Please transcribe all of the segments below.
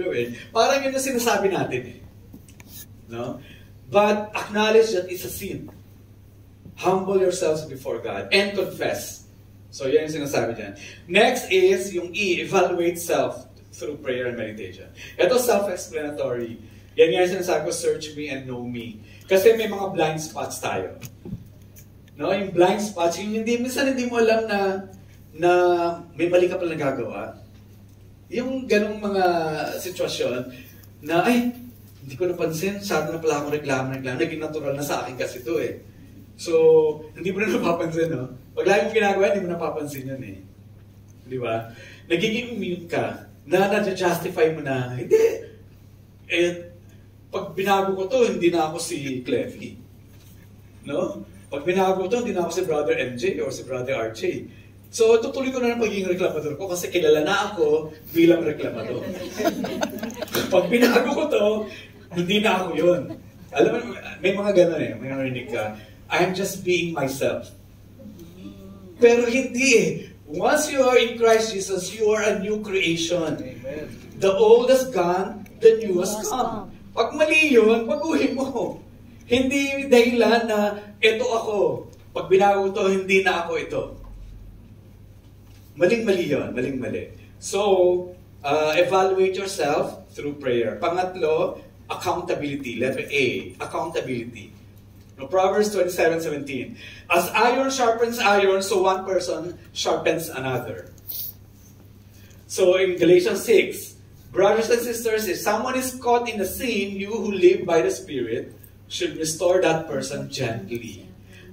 gawin. Parang yun ang sinasabi natin eh. No? But acknowledge that it's a sin. Humble yourselves before God and confess. So yan yung sinasabi dyan. Next is yung E, evaluate self through prayer and meditation. Ito self-explanatory. Yan yung sinasabi ko, search me and know me. Kasi may mga blind spots tayo. No, yung blind spots, yung minsan hindi mo alam na may mali ka pala nagagawa. Yung ganong mga sitwasyon na, ay, hindi ko napansin, sabi na pala akong reklamo, naging natural na sa akin kasi ito eh. So, hindi mo na napapansin, no? Pag lagi mo ginagawa, hindi mo napapansin yun eh. Di ba? Nagiging immune ka, na-justify mo na, hindi. Eh, pag binago ko to, hindi na ako si Clevy. No? Pag binago ko to, hindi na ako si Brother MJ or si Brother RJ. So, tutuloy ko na ng pagiging reklamador ko kasi kilala na ako bilang reklamador. Pag binago ko to, hindi na ako yun. Alam mo, may mga gano'n eh. May narinig ka. I'm just being myself. Pero hindi eh. Once you are in Christ Jesus, you are a new creation. Amen. The old has gone, the new has come. Pag mali yun, baguhin mo. Hindi dahilan na ito ako. Pag binago to, hindi na ako ito. Maling-mali yun. Maling-mali. So, evaluate yourself through prayer. Pangatlo, accountability. Letter A, accountability. No, Proverbs 27:17. As iron sharpens iron, so one person sharpens another. So in Galatians 6, brothers and sisters, if someone is caught in a sin, you who live by the Spirit should restore that person gently.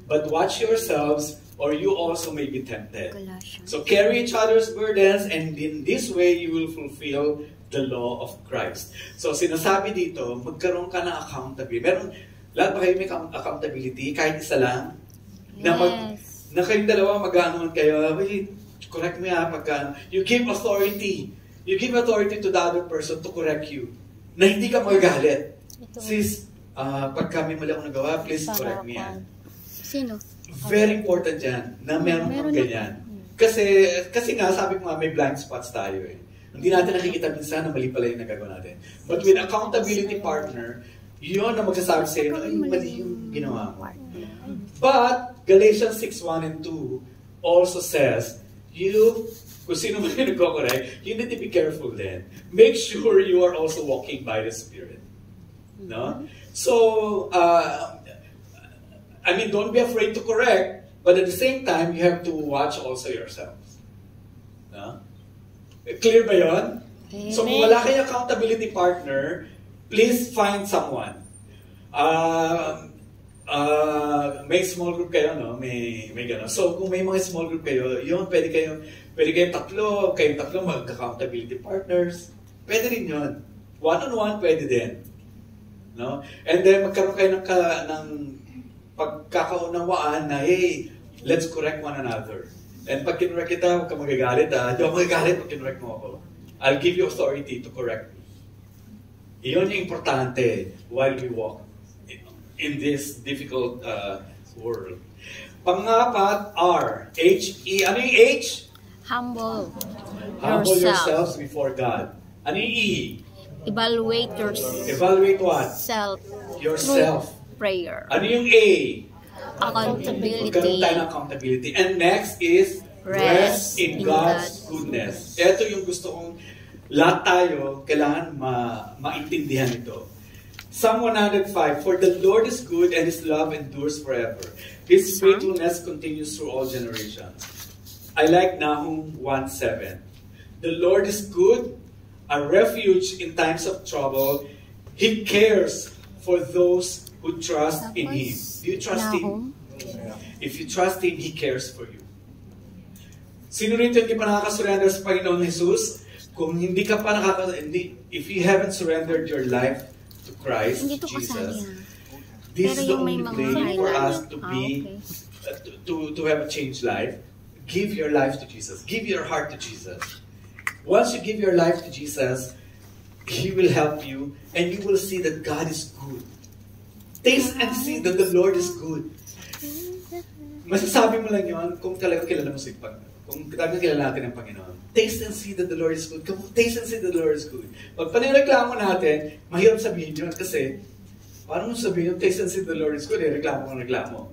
But watch yourselves, or you also may be tempted. So carry each other's burdens, and in this way you will fulfill the law of Christ. So sinasabi dito, magkaroon ka ng accountability. Lahat ba kayo may accountability? Kahit isa lang? Yes. Na kayong dalawa mag-aanuhan kayo, wait, correct me pagka, you give authority. You give authority to the other person to correct you. Na hindi ka magagalit. Sis, pagka may mali akong nagawa, please correct me Sino? Very important yan, na meron kang ganyan. Kasi nga, sabi ko nga, may blind spots tayo eh. Hindi natin nakikita minsan na mali pala yung nagagawa natin. But with accountability partner, yun na magsasabi sa'yo na, ay, mali yung ginawa mo. But, Galatians 6:1 and 2 also says, kung sino man yung nagko-correct, you need to be careful then. Make sure you are also walking by the Spirit. No? So, don't be afraid to correct, but at the same time, you have to watch also yourselves. No? Clear ba yun? So kung wala kayong accountability partner, please find someone. May small group kayo, no? May gano'n. So kung may mga small group kayo, yun, pwede kayong tatlo mag-accountability partners. Pwede rin yun. One-on-one, pwede din. No? And then magkaroon kayo ng pagkakaunawaan na, hey, let's correct one another. And pag kinurek kita, huwag ka magagalit. Hindi ako magagalit pag kinurek mo ako. I'll give you authority to correct me. Iyon yung importante while we walk in this difficult world. Pangapat, R. H-E. Ano yung H? Humble yourselves before God. Ano yung E? Evaluate yourself. Evaluate what? Yourself. Prayer. Ano yung A? Accountability. Magkaroon tayo ng accountability. And next is rest in God's goodness. Ito yung gusto kong lahat tayo kailangan maintindihan ito. Psalm 105, for the Lord is good and His love endures forever. His faithfulness continues through all generations. I like Nahum 1:7. The Lord is good, a refuge in times of trouble. He cares for those who trust in Him. Do you trust Him? If you trust Him, He cares for you. Sino rito hindi pa nakakasurrender sa Panginoon Jesus? Kung hindi ka pa if you haven't surrendered your life to Christ Jesus, this is the only way for us to be, to have a changed life. Give your life to Jesus. Give your heart to Jesus. Once you give your life to Jesus, He will help you, and you will see that God is good. Taste and see that the Lord is good. Masasabi mo lang yun kung talagang kilala mo si Panginoon. kung talagang kilala natin ang Panginoon, taste and see that the Lord is good. Come on, taste and see that the Lord is good. Pag panireklamo natin, mahirap sabihin yun kasi, parang sabihin yung taste and see that the Lord is good, reklamo ang reklamo.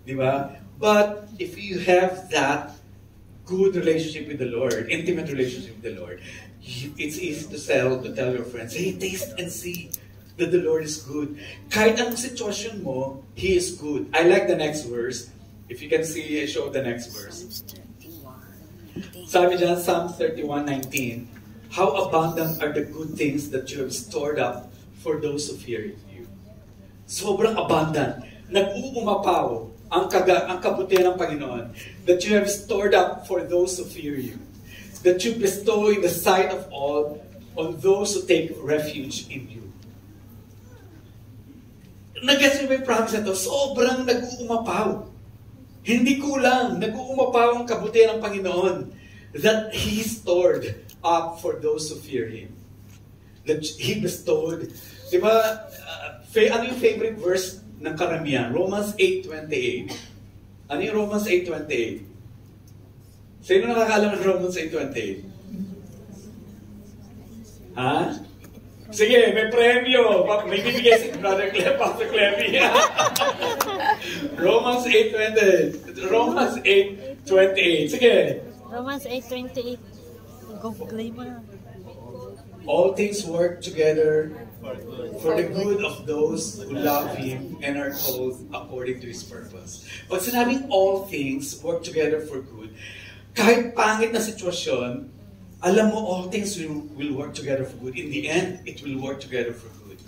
Di ba? But if you have that good relationship with the Lord, intimate relationship with the Lord, it's easy to tell your friends, hey, taste and see that the Lord is good. Kahit anong sitwasyon mo, He is good. I like the next verse. If you can see, show the next verse. Sabi dyan, Psalm 31:19, how abundant are the good things that you have stored up for those who fear you. Sobrang abundant. Nag-uumapaw ang kabutihan ng Panginoon that you have stored up for those who fear you. That you bestow in the sight of all on those who take refuge in you. Nag-gets mo ba yung promise na ito? Sobrang nag-uumapaw. Hindi kulang. Nag-uumapaw ang kabutihan ng Panginoon that He stored up for those who fear Him. That He bestowed. Diba, ano yung favorite verse ng karamihan? Romans 8:28. Ano yung Romans 8:28? Sino nakakalam ng Romans 8:28? Ha? Sige, may premyo. May bibigay si Brother Clem, Pastor Clemmy. Romans 8:28. Romans 8:28. Sige. Romans 8:28. Go claim mo na. All things work together for the good of those who love Him and are called according to His purpose. Pag sinabing all things work together for good, kahit pangit na sitwasyon, alam mo, all things will work together for good. In the end, it will work together for good.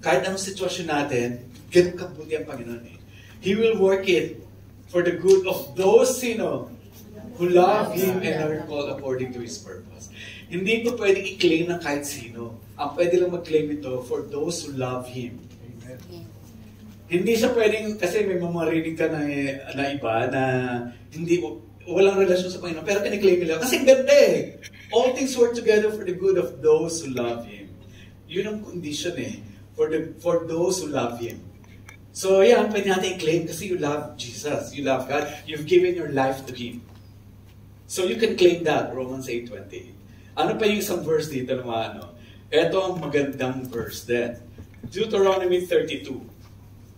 Kahit anong sitwasyon natin, ganun kabuti ang Panginoon eh. He will work it for the good of those, who love Him and are called according to His purpose. Hindi ko pwedeng i-claim ng kahit sino. Ang pwede lang mag-claim ito for those who love Him. Amen. Hindi siya pwedeng, kasi may mamarinig ka na iba na hindi walang relasyon sa Panginoon, pero kiniklaim nila, kasi ganda eh. All things work together for the good of those who love Him. Yun ang condition eh, for those who love Him. So yan, pwede natin i-claim kasi you love Jesus, you love God, you've given your life to Him. So you can claim that, Romans 8:28. Ano pa yung isang verse dito naman, Ito ang magandang verse din. Deuteronomy 32.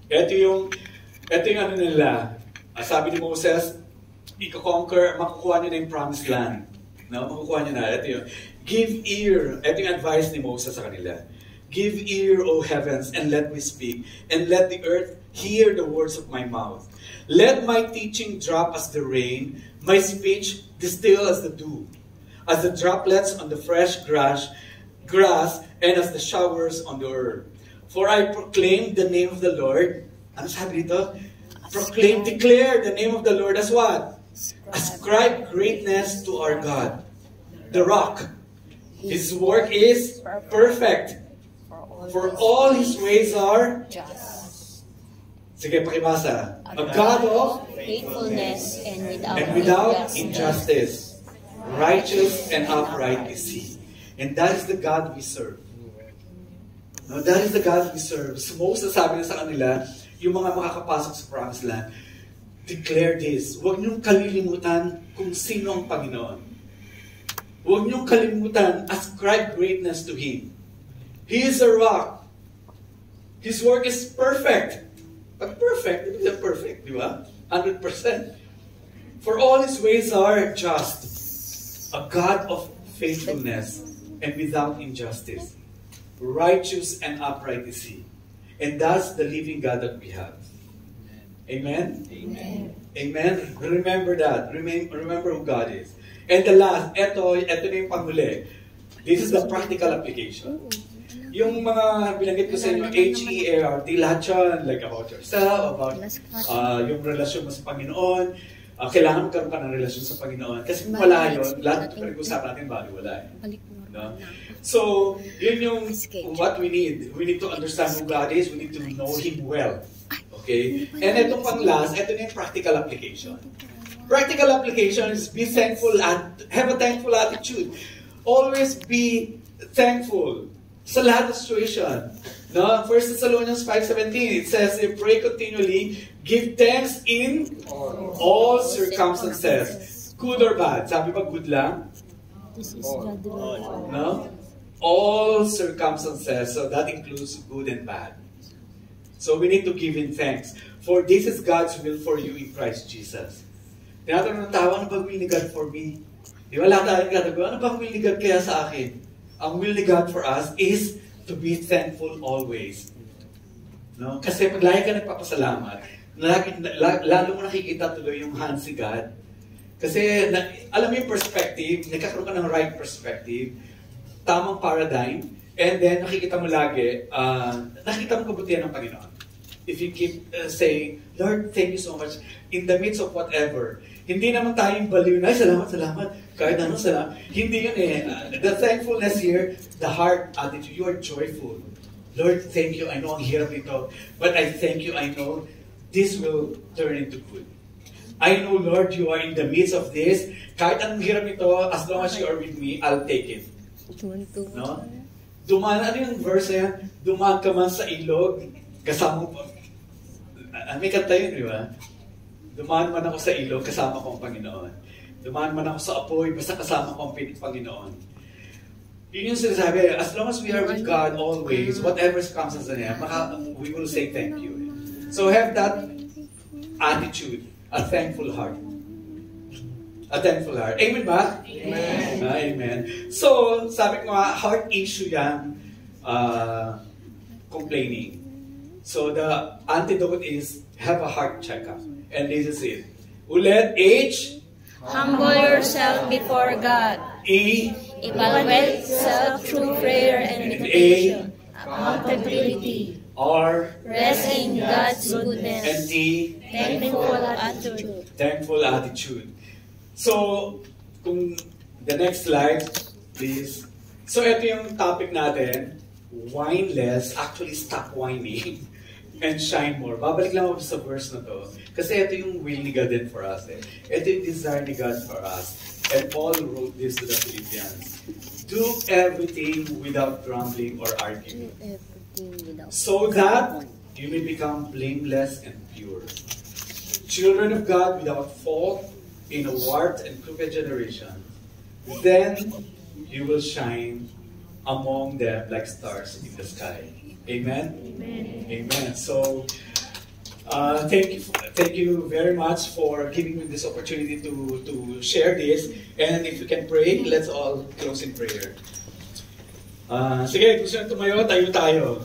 Ito yung ano nila, sabi ni Moses, makukuha nyo na yung promised land. No? Makukuha nyo na. Ito yun. Give ear. Ito yung advice ni Moses sa kanila. Give ear, O heavens, and let me speak. And let the earth hear the words of my mouth. Let my teaching drop as the rain, my speech distill as the dew, as the droplets on the fresh grass, and as the showers on the earth. For I proclaim the name of the Lord. Ano sabi dito? Declare the name of the Lord as what? Ascribe greatness to our God, the rock. His work is perfect, for all His ways are just. Sige, pakibasa. A God of faithfulness and without injustice. Righteous and upright is He. And that is the God we serve. No, that is the God we serve. So Moses sabi na sa kanila, yung mga makakapasok sa promised land, declare this. Huwag niyong kalilimutan kung sino ang Panginoon. Huwag niyong kalimutan, ascribe greatness to Him. He is a rock. His work is perfect. But perfect, it is perfect, di ba? 100%. For all His ways are just. A God of faithfulness and without injustice. Righteous and upright is He. And that's the living God that we have. Amen? Amen. Amen. Remember that. Remember who God is. And the last, ito na yung panghuli. This is the practical application. Yung mga binanggit ko sa inyo, HEART, lahat yun, like about yourself, about yung relasyon mo sa Panginoon. Kailangan magkaroon ka ng relasyon sa Panginoon. Kasi kung wala yun, lahat ng pinag-usapan natin, wala. No? So, yun yung what we need. We need to understand who God is. We need to know Him well. Okay? And itong pang last, ito na yung practical application. Practical application is be thankful and have a thankful attitude. Always be thankful sa lahat ng situation. No? 1 Thessalonians 5:17, it says, pray continually, give thanks in all circumstances. Good or bad? Sabi ba good lang? This is God will. No? All circumstances, so that includes good and bad. So we need to give Him thanks. For this is God's will for you in Christ Jesus. Tinatanong ng tao, ano ba will ni God for me? Di ba lahat tayo nagtatago, ano ba will ni God kaya sa akin? Ang will ni God for us is to be thankful always. No? Kasi pag lagi ka nagpapasalamat, lalo mo nakikita tuloy yung hands ni God. Kasi alam mo yung perspective, nagkakaroon ka ng right perspective, tamang paradigm, and then nakikita mo lagi, nakikita mo kabutihan ng Panginoon. If you keep saying, Lord, thank you so much, in the midst of whatever, hindi naman tayong baliw na, salamat, kahit ano, salamat. Hindi yun eh. The thankfulness here, the heart attitude, you are joyful. Lord, thank you, I know ang hirap ito, but I thank you, I know this will turn into good. I know, Lord, you are in the midst of this. Kahit anong hirap ito, as long as you are with me, I'll take it. No? Dumaan, ano yung verse yan? Dumaan ka man sa ilog, kasama mo. May kanta yun, di ba? Dumaan man ako sa ilog, kasama ko ang Panginoon. Dumaan man ako sa apoy, basta kasama ko ang Panginoon. Yun yung sinasabi, as long as we are with God always, whatever comes sa niya, we will say thank you. So have that attitude, a thankful heart. A thankful heart. Amen ba? Amen. Amen. So, sabi ko nga, heart issue yan, complaining. So, the antidote is have a heart checkup. And this is it. Ulit, H. Humble yourself before God. E. Evaluate self through prayer and meditation. Accountability. R. Rest in God's goodness. And T. Thankful attitude. Thankful attitude. So, kung the next slide, please. So, ito yung topic natin. Whine less, actually stop whining, and shine more. Babalik lang ako sa verse na to. Kasi ito yung will ni God din for us. Ito yung desire ni God for us. And Paul wrote this to the Philippians. Do everything without grumbling or arguing. So that you may become blameless and pure. Children of God without fault in a warped and crooked generation. Then you will shine among them like stars in the sky. Amen? Amen. Amen. So, thank you very much for giving me this opportunity to share this. And if you can pray, let's all close in prayer. Sige, gusto nyo tumayo, tayo.